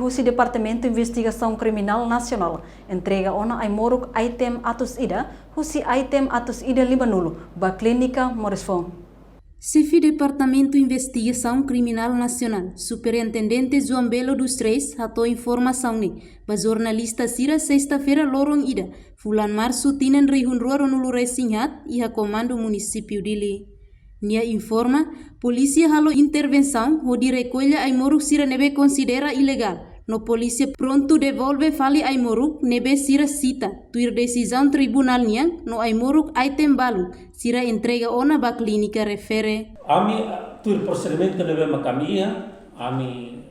husi Departamento de Investigação Criminal Nacional entrega ona ai moruk item atus ida husi item atus ida libanulo ba clínica Morisfon. Chefe Departamento de Investigação Criminal Nacional, Superintendente João Belo dos Reis, ratou informação para jornalista Sira sexta-feira lorong ida, bulan Março tinan rihun ruaro nulu resinhat e a comando município dele. Nia informa, polícia halo intervenção, onde recolhe ai moruk Sira nebe considera ilegal. No polícia pronto devolve fali ai moruk nebe Sira cita, tuir decisão tribunal niang no ai moruk item balu, Sira entrega ona ba clínica refere. Ami tuir procedimento nebe macamia, ami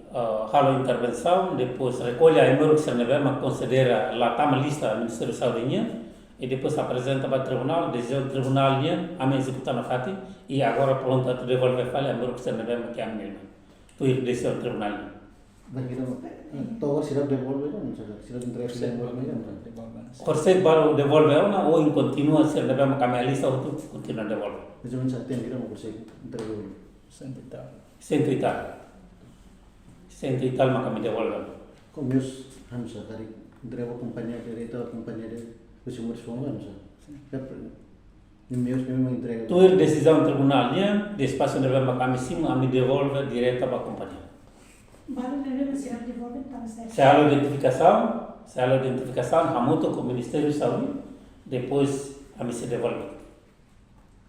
halo intervenção, depois recolhe ai moruk Sira nebe considera la tama lista do Ministério da Saúde e depois apresenta para o tribunal, decisão do tribunal ami executar na fati e agora pronto tu devolve fali ai moruk Sira nebe que ami tuir decisão do tribunal. Togo sirap devolve kan, sirap entrega devolve kan. Korset baru devolve ona ou continua ser nebe macamia lista ou tu continua devolve. Jangan saat yang kita mau korset entrega devolve. Cento e tal macamia devolve. Como meus hamsa dari entrega companhia dari itu companhia dari Musumur semua hamsa. Meus memang entrega. Tu decisão tribunalnya, de espaço nebe macamia sim, ami devolve direto para a companhia. Se há identificação, hamuto com o Ministério da Saúde, depois a mim se devolve.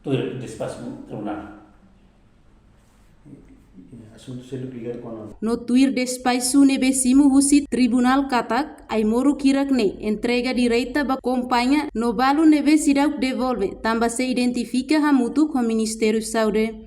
Tudo espaço tribunal. No tuir despaço nebesimu husi tribunal katak, ai moru kirak ne, entrega direita ba companhia, no balu nebe sidak devolve, tambah se identifica hamutu com o Ministério da Saúde.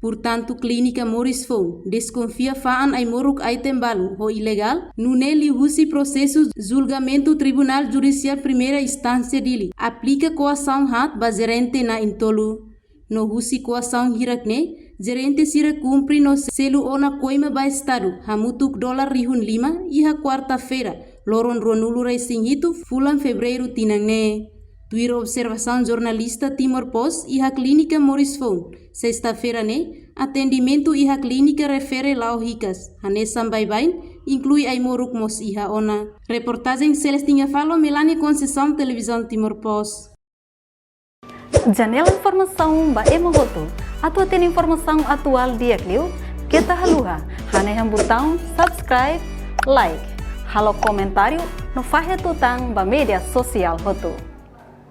Portanto, clínica Morisfon desconfia faan ai moruk item balu ou ilegal, nuneli husi processo julgamento Tribunal Judicial Primeira Instância dili. Aplica coação hat ba gerente na intolu. No husi coação hirakne, gerente sira cumpre no selu ona coima ba estado, hamutuk $5 iha quarta-feira, loron ronulu resinhitu fulan fevereiro tinangne. Tuir observação jornalista Timor Post e a clínica Morisfon. Sexta-feira, atendimento e a clínica refere lauricas. Hanesam baibain, inclui ai moruk mos iha ona. Reportagem Celestinha Falo, Melania Conceição, Televisão Timor Post. Janela informação ba emogoto. Atua tem informação atual dia kliu. Kita haluha. Haneham botão subscribe, like. Halo comentário no fahe tutang ba media sosial hotu.